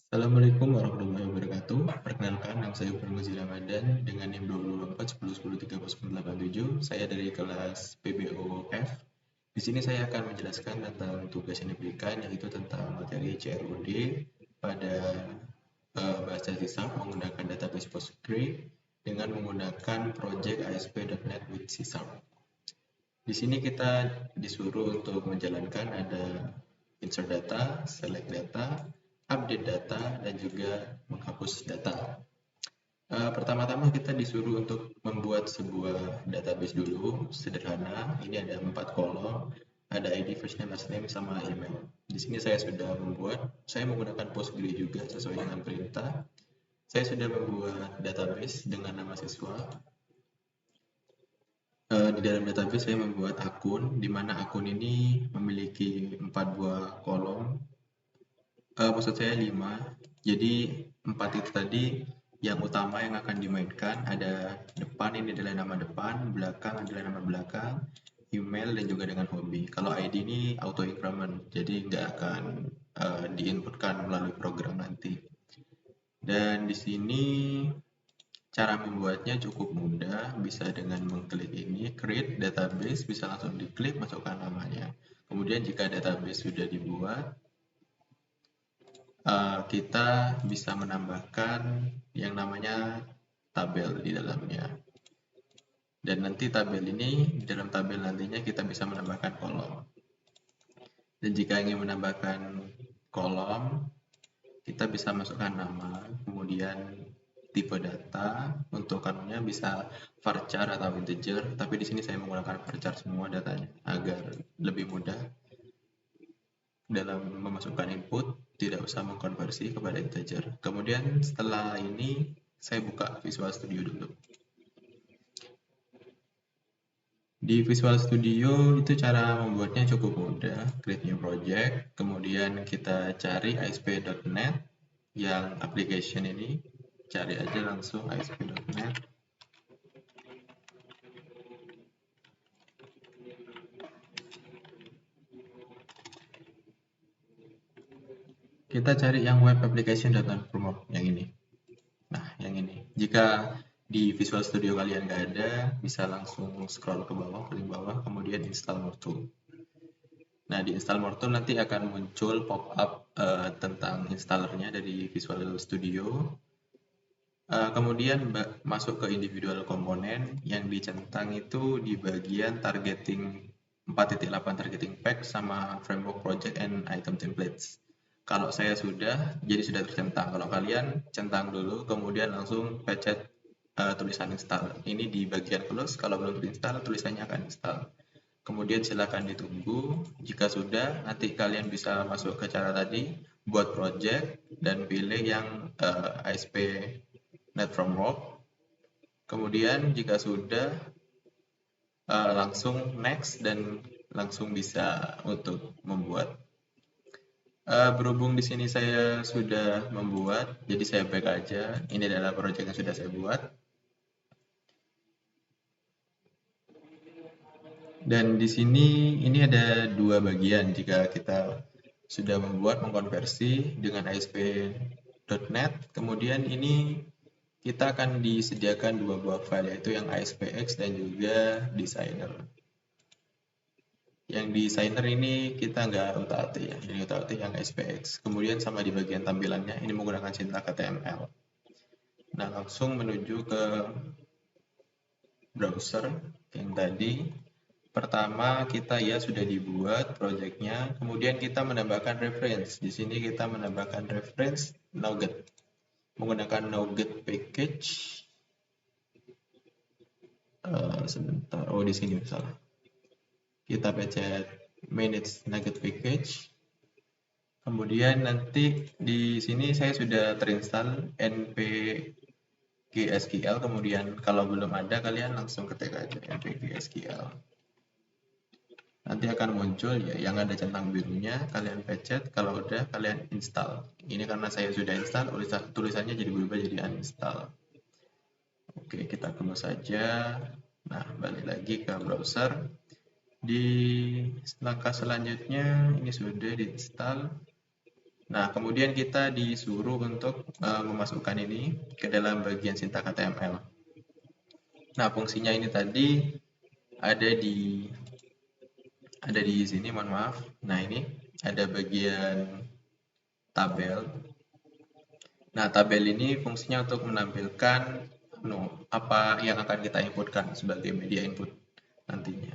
Assalamualaikum warahmatullahi wabarakatuh. Perkenalkan, nama saya Ibrahim Ghazi Ramadan dengan NIM 22410103087. Saya dari kelas PBOF. Di sini saya akan menjelaskan tentang tugas yang diberikan, yaitu tentang materi CRUD pada bahasa C# menggunakan database Postgre dengan menggunakan project ASP.NET with C#. Di sini kita disuruh untuk menjalankan ada insert data, select data, update data, dan juga menghapus data. Pertama-tama kita disuruh untuk membuat sebuah database dulu, sederhana. Ini ada 4 kolom, ada ID, first name, last name, sama email. Di sini saya sudah membuat, saya menggunakan Postgre juga sesuai dengan perintah. Saya sudah membuat database dengan nama siswa. Di dalam database saya membuat akun, di mana akun ini memiliki 4 buah kolom. Maksud saya 5. Jadi 4 itu tadi yang utama yang akan dimainkan ada depan, ini adalah nama depan, belakang adalah nama belakang, email, dan juga dengan hobi. Kalau ID ini auto increment, jadi nggak akan diinputkan melalui program nanti. Dan di sini cara membuatnya cukup mudah, bisa dengan mengklik ini, create database, bisa langsung diklik, masukkan namanya. Kemudian jika database sudah dibuat, kita bisa menambahkan yang namanya tabel di dalamnya. Dan nanti tabel ini, di dalam tabel nantinya kita bisa menambahkan kolom. Dan jika ingin menambahkan kolom, kita bisa masukkan nama, kemudian tipe data, untuk kanunnya bisa varchar atau integer, tapi di sini saya menggunakan varchar semua datanya agar lebih mudah dalam memasukkan input, tidak usah mengkonversi kepada integer. Kemudian setelah ini saya buka Visual Studio dulu. Di Visual Studio itu cara membuatnya cukup mudah, create new project, kemudian kita cari ASP.NET yang application ini, cari aja langsung ASP.NET. Kita cari yang web application.NET Framework yang ini. Nah, yang ini. Jika di Visual Studio kalian nggak ada, bisa langsung scroll ke bawah, paling bawah, kemudian install more tool. Nah, di install more tool nanti akan muncul pop-up tentang installernya dari Visual Studio. Kemudian masuk ke individual komponen yang dicentang itu di bagian targeting 4.8 targeting pack sama framework project and item templates. Kalau saya jadi sudah tercentang. Kalau kalian centang dulu, kemudian langsung pencet tulisan install. Ini di bagian close, kalau belum terinstall, tulisannya akan install. Kemudian silakan ditunggu. Jika sudah, nanti kalian bisa masuk ke cara tadi, buat project, dan pilih yang ASP.NET Framework. Kemudian jika sudah, langsung next dan langsung bisa untuk membuat. Berhubung di sini saya sudah membuat, jadi saya back aja. Ini adalah project yang sudah saya buat. Dan di sini ini ada 2 bagian jika kita sudah membuat mengkonversi dengan ASP.NET. Kemudian ini kita akan disediakan 2 buah file, yaitu yang ASPX dan juga designer. Yang designer ini kita nggak utak-atik ya, jadi utak-atik yang SPX. Kemudian sama di bagian tampilannya, ini menggunakan sintak HTML. Nah, langsung menuju ke browser yang tadi. Pertama, kita ya sudah dibuat projectnya, kemudian kita menambahkan reference. Di sini kita menambahkan reference Nougat. Menggunakan Nougat package. Sebentar, oh di sini salah. Kita pencet manage Nougat package. Kemudian nanti di sini saya sudah terinstall npgsql. Kemudian kalau belum ada, kalian langsung ketik aja npgsql. Nanti akan muncul ya yang ada centang birunya, kalian pencet. Kalau udah, kalian install. Ini karena saya sudah install, tulisannya jadi berubah jadi uninstall. Oke, kita close saja. Nah, balik lagi ke browser. Di langkah selanjutnya ini sudah diinstal. Nah, kemudian kita disuruh untuk memasukkan ini ke dalam bagian sintak HTML. Nah, fungsinya ini tadi ada di sini, mohon maaf. Nah, ini ada bagian tabel. Nah, tabel ini fungsinya untuk menampilkan apa yang akan kita inputkan sebagai media input nantinya.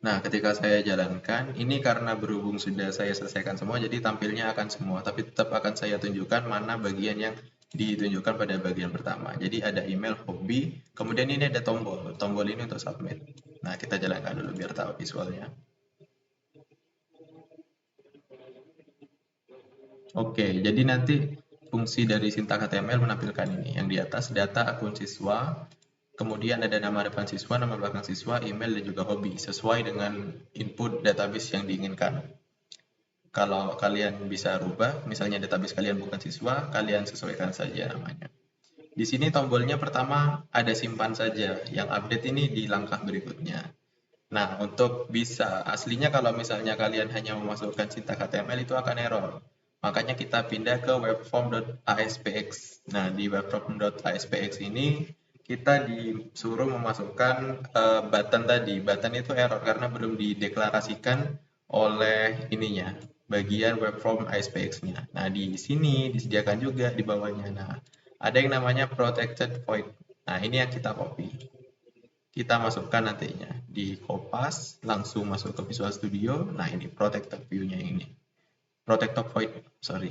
Nah, ketika saya jalankan, ini karena berhubung sudah saya selesaikan semua, jadi tampilnya akan semua, tapi tetap akan saya tunjukkan mana bagian yang ditunjukkan pada bagian pertama. Jadi ada email, hobi, kemudian ini ada tombol. Tombol ini untuk submit. Nah, kita jalankan dulu biar tahu visualnya. Oke, jadi nanti fungsi dari sintak HTML menampilkan ini. Yang di atas data akun siswa, kemudian ada nama depan siswa, nama belakang siswa, email, dan juga hobi, sesuai dengan input database yang diinginkan. Kalau kalian bisa rubah, misalnya database kalian bukan siswa, kalian sesuaikan saja namanya. Di sini tombolnya pertama ada simpan saja, yang update ini di langkah berikutnya. Nah, untuk bisa, aslinya kalau misalnya kalian hanya memasukkan sintak HTML itu akan error. Makanya kita pindah ke webform.aspx. Nah, di webform.aspx ini kita disuruh memasukkan button tadi. Button itu error karena belum dideklarasikan oleh ininya, bagian webform aspx-nya. Nah, di sini disediakan juga di bawahnya. Nah, ada yang namanya protected void. Nah, ini yang kita copy. Kita masukkan nantinya di Kopas, langsung masuk ke Visual Studio. Nah, ini protected view-nya ini. Protected void, sorry.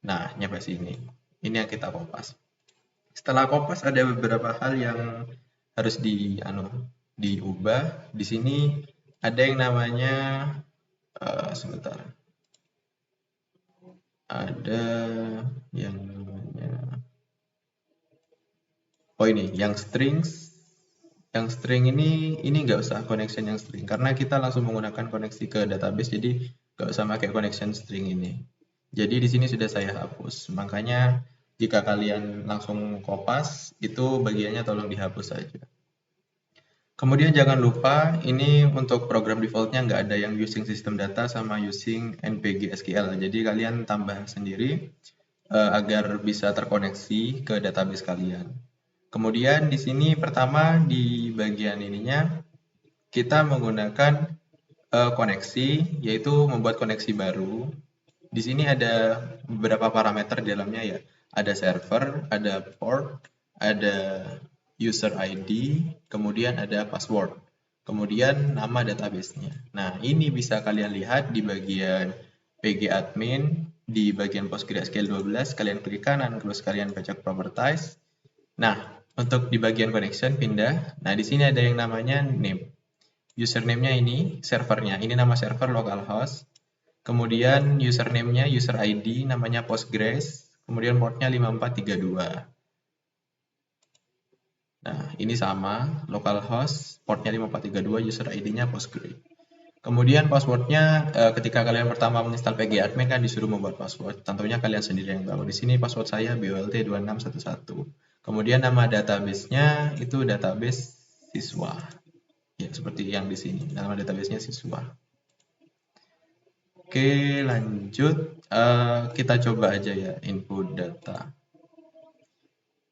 Nah, nyampe sini. Ini yang kita kopas. Setelah kopas ada beberapa hal yang harus diubah. Di sini ada yang namanya sebentar. Ada yang namanya ini yang strings. Yang string ini nggak usah connection yang string karena kita langsung menggunakan koneksi ke database, jadi nggak usah pakai connection string ini. Jadi di sini sudah saya hapus. Makanya jika kalian langsung kopas, itu bagiannya tolong dihapus saja. Kemudian jangan lupa ini untuk program defaultnya nggak ada yang using system data sama using npg SQL. Jadi kalian tambah sendiri agar bisa terkoneksi ke database kalian. Kemudian di sini pertama di bagian ininya kita menggunakan koneksi, yaitu membuat koneksi baru. Di sini ada beberapa parameter di dalamnya ya. Ada server, ada port, ada user ID, kemudian ada password, kemudian nama database-nya. Nah, ini bisa kalian lihat di bagian pg admin, di bagian PostgreSQL 12, kalian klik kanan, terus kalian pecah properties. Nah, untuk di bagian connection pindah. Nah, di sini ada yang namanya name. Username-nya ini servernya. Ini nama server localhost. Kemudian username-nya user ID namanya Postgres. Kemudian portnya 5432. Nah, ini sama localhost, portnya 5432, user ID-nya Postgres. Kemudian passwordnya ketika kalian pertama menginstal pgadmin kan disuruh membuat password. Tentunya kalian sendiri yang tahu. Di sini password saya BOLT2611. Kemudian nama database-nya itu database siswa. Ya, seperti yang di sini. Nama database-nya siswa. Oke, lanjut. Kita coba aja ya input data.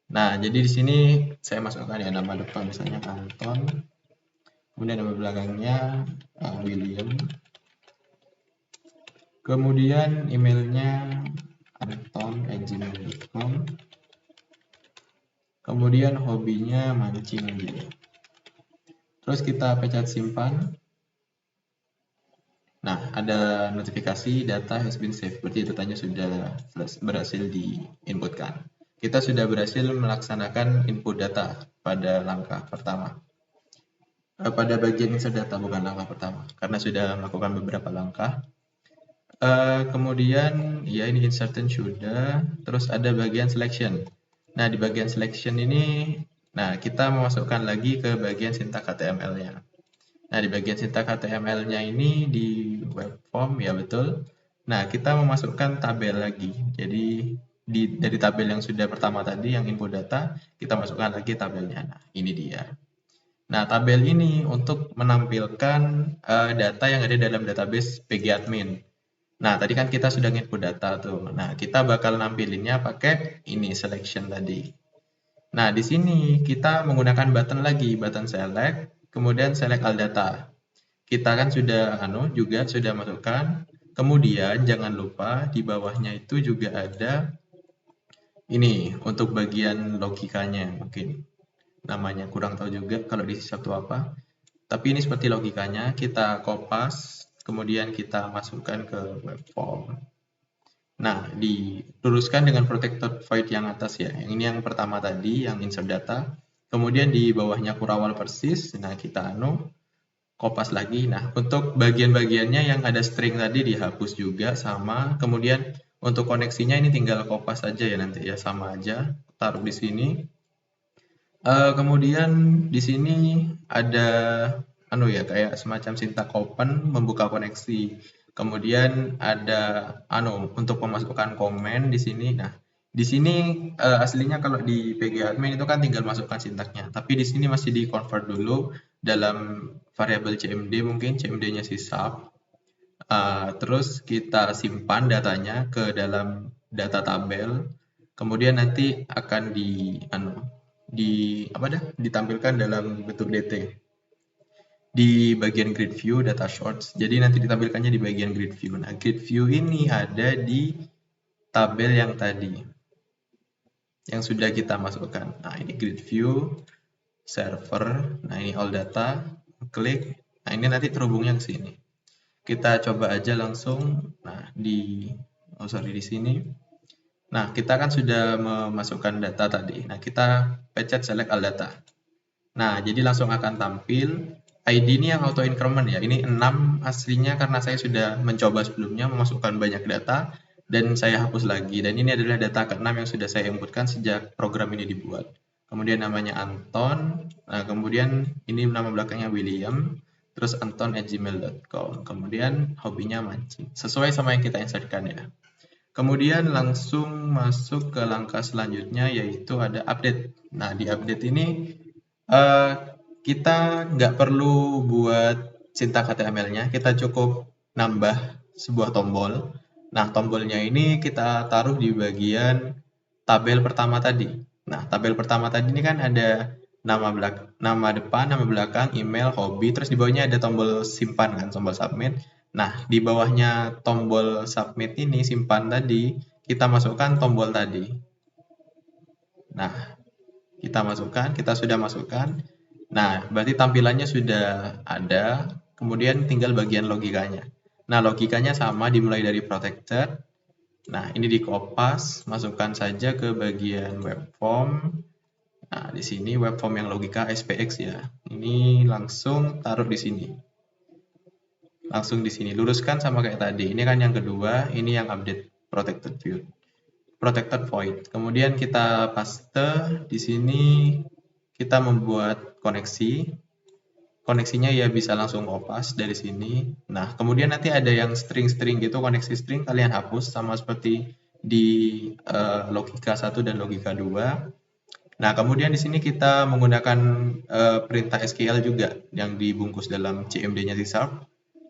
Nah, jadi di sini saya masukkan ya nama depan misalnya Anton. Kemudian nama belakangnya William. Kemudian emailnya anton@gmail.com. Kemudian hobinya mancing gitu. Terus kita pencet simpan. Nah, ada notifikasi data has been saved. Berarti datanya sudah berhasil diinputkan. Kita sudah berhasil melaksanakan input data pada langkah pertama. Pada bagian insert data, bukan langkah pertama. Karena sudah melakukan beberapa langkah. Kemudian, ya ini insertion sudah. Terus ada bagian selection. Nah, di bagian selection ini, nah kita memasukkan lagi ke bagian sintak HTML-nya. Nah, di bagian sintak HTML-nya ini di web form, ya betul. Nah, kita memasukkan tabel lagi. Jadi, dari tabel yang sudah pertama tadi, yang input data, kita masukkan lagi tabelnya. Nah, ini dia. Nah, tabel ini untuk menampilkan data yang ada dalam database pgadmin. Nah, tadi kan kita sudah input data tuh. Nah, kita bakal nampilinnya pakai ini selection tadi. Nah, di sini kita menggunakan button lagi, button select, kemudian select all data. Kita kan sudah juga sudah masukkan. Kemudian jangan lupa di bawahnya itu juga ada ini untuk bagian logikanya mungkin. Namanya kurang tahu juga kalau di satu apa. Tapi ini seperti logikanya, kita kopas, kemudian kita masukkan ke web form. Nah, diluruskan dengan protected void yang atas ya. Yang ini yang pertama tadi, yang insert data. Kemudian di bawahnya kurawal persis. Nah, kita kopas lagi. Nah, untuk bagian-bagiannya yang ada string tadi dihapus juga sama. Kemudian untuk koneksinya ini tinggal kopas saja ya nanti ya, sama aja. Taruh di sini. Kemudian di sini ada kayak semacam syntax open membuka koneksi. Kemudian ada untuk memasukkan komen di sini. Nah, di sini aslinya kalau di PG-admin itu kan tinggal masukkan sintaknya, tapi di sini masih di-convert dulu dalam variabel CMD, mungkin CMD-nya sysub. Terus kita simpan datanya ke dalam data tabel. Kemudian nanti akan ditampilkan dalam bentuk DT di bagian grid view data shorts. Jadi nanti ditampilkannya di bagian grid view. Nah, grid view ini ada di tabel yang tadi yang sudah kita masukkan. Nah, ini grid view server. Nah, ini all data. Klik. Nah, ini nanti terhubungnya ke sini. Kita coba aja langsung. Nah, di sini. Nah, kita kan sudah memasukkan data tadi. Nah, kita pencet select all data. Nah, jadi langsung akan tampil. ID ini yang auto increment ya. Ini 6 aslinya karena saya sudah mencoba sebelumnya memasukkan banyak data dan saya hapus lagi. Dan ini adalah data ke-6 yang sudah saya inputkan sejak program ini dibuat. Kemudian namanya Anton. Nah, kemudian ini nama belakangnya William. Terus anton@gmail.com. Kemudian hobinya mancing. Sesuai sama yang kita insertkan ya. Kemudian langsung masuk ke langkah selanjutnya yaitu ada update. Nah, di update ini kita nggak perlu buat syntax HTML-nya, kita cukup nambah sebuah tombol. Nah, tombolnya ini kita taruh di bagian tabel pertama tadi. Nah, tabel pertama tadi ini kan ada nama depan, nama belakang, email, hobi, terus di bawahnya ada tombol simpan kan, tombol submit. Nah, di bawahnya tombol submit ini, simpan tadi, kita masukkan tombol tadi. Nah, kita sudah masukkan. Nah, berarti tampilannya sudah ada, kemudian tinggal bagian logikanya. Nah, logikanya sama dimulai dari protected. Nah, ini dikopas, masukkan saja ke bagian web form. Nah, di sini web form yang logika SPX ya. Ini langsung taruh di sini. Langsung di sini, luruskan sama kayak tadi. Ini kan yang kedua, ini yang update protected view. Protected void. Kemudian kita paste di sini, kita membuat koneksi. Koneksinya ya bisa langsung kopas dari sini. Nah, kemudian nanti ada yang string-string gitu, koneksi string kalian hapus sama seperti di logika 1 dan logika 2. Nah, kemudian di sini kita menggunakan perintah SQL juga yang dibungkus dalam CMD-nya C#.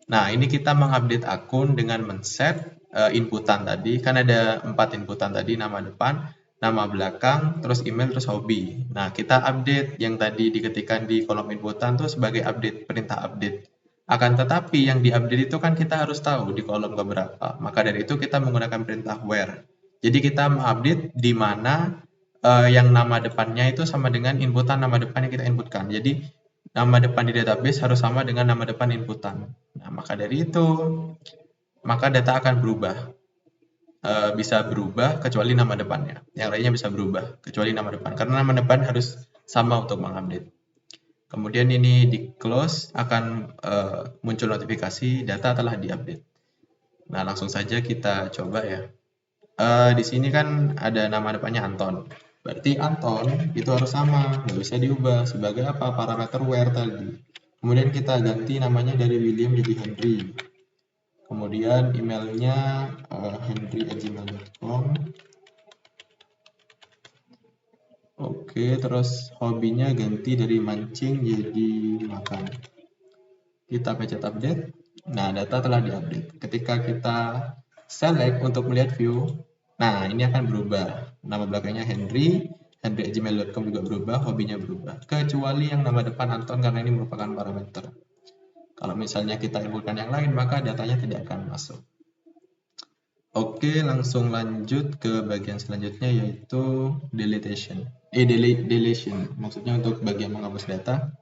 Nah, ini kita mengupdate akun dengan men-set inputan tadi. Kan ada 4 inputan tadi, nama depan, nama belakang, terus email, terus hobi. Nah, kita update yang tadi diketikkan di kolom inputan itu sebagai update, perintah update. Akan tetapi yang diupdate itu kan kita harus tahu di kolom keberapa. Maka dari itu kita menggunakan perintah where. Jadi kita mengupdate di mana yang nama depannya itu sama dengan inputan nama depan yang kita inputkan. Jadi nama depan di database harus sama dengan nama depan inputan. Nah, maka dari itu, maka data akan berubah. Bisa berubah kecuali nama depannya. Yang lainnya bisa berubah kecuali nama depan. Karena nama depan harus sama untuk mengupdate. Kemudian ini di close akan muncul notifikasi data telah diupdate. Nah, langsung saja kita coba ya. Di sini kan ada nama depannya Anton. Berarti Anton itu harus sama, nggak bisa diubah. Sebagai apa? Parameter where tadi. Kemudian kita ganti namanya dari William jadi Henry. Kemudian emailnya henry@gmail.com. Oke, terus hobinya ganti dari mancing jadi makan. Kita pencet update. Nah, data telah diupdate. Ketika kita select untuk melihat view, nah ini akan berubah. Nama belakangnya Henry, henry@gmail.com juga berubah, hobinya berubah. Kecuali yang nama depan Anton karena ini merupakan parameter. Kalau misalnya kita inputkan yang lain, maka datanya tidak akan masuk. Oke, langsung lanjut ke bagian selanjutnya yaitu deletion. Deletion, maksudnya untuk bagian menghapus data.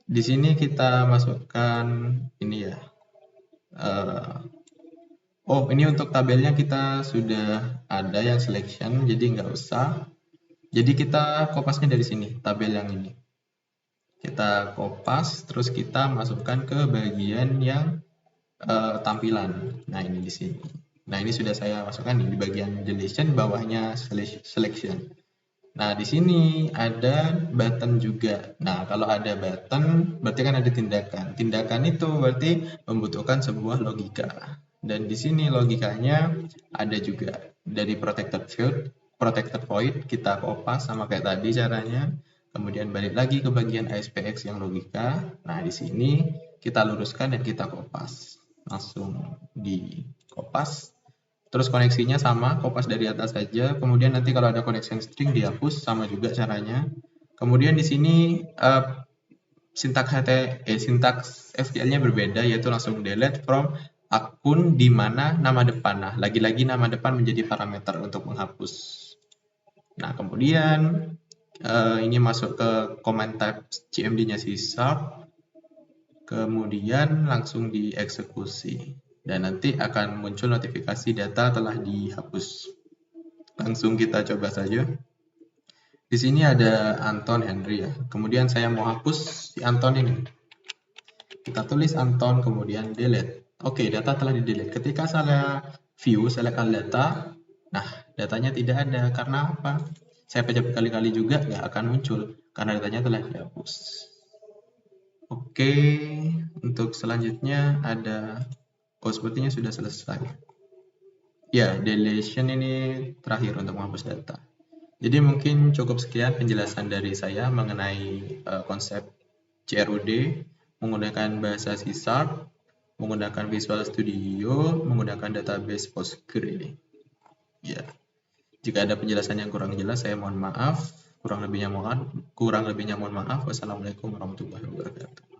Di sini kita masukkan ini ya. Ini untuk tabelnya kita sudah ada yang selection, jadi nggak usah. Jadi kita kopasnya dari sini, tabel yang ini. Kita kopas, terus kita masukkan ke bagian yang tampilan. Nah, ini di sini. Nah, ini sudah saya masukkan di bagian deletion, bawahnya selection. Nah, di sini ada button juga. Nah, kalau ada button, berarti kan ada tindakan. Tindakan itu berarti membutuhkan sebuah logika. Dan di sini logikanya ada juga dari protected void, kita kopas sama kayak tadi caranya. Kemudian balik lagi ke bagian ASPX yang logika. Nah, di sini kita luruskan dan kita kopas. Langsung di kopas. Terus koneksinya sama, kopas dari atas saja. Kemudian nanti kalau ada connection string dihapus, sama juga caranya. Kemudian di sini sintaks SQL-nya berbeda, yaitu langsung delete from akun di mana nama depan. Nah, lagi-lagi nama depan menjadi parameter untuk menghapus. Nah, kemudian ini masuk ke command type CMD-nya C#. Kemudian langsung dieksekusi. Dan nanti akan muncul notifikasi data telah dihapus. Langsung kita coba saja. Di sini ada Anton Henry ya. Kemudian saya mau hapus si Anton ini. Kita tulis Anton kemudian delete. Oke, data telah di-delete. Ketika saya view select all data, nah datanya tidak ada. Karena apa? Saya pencet berkali-kali juga nggak akan muncul karena datanya telah dihapus. Oke, untuk selanjutnya ada sepertinya sudah selesai. Ya, deletion ini terakhir untuk menghapus data. Jadi mungkin cukup sekian penjelasan dari saya mengenai konsep CRUD menggunakan bahasa C#, menggunakan Visual Studio, menggunakan database Postgre. Ya, jika ada penjelasan yang kurang jelas, saya mohon maaf. Kurang lebihnya mohon maaf. Wassalamualaikum warahmatullahi wabarakatuh.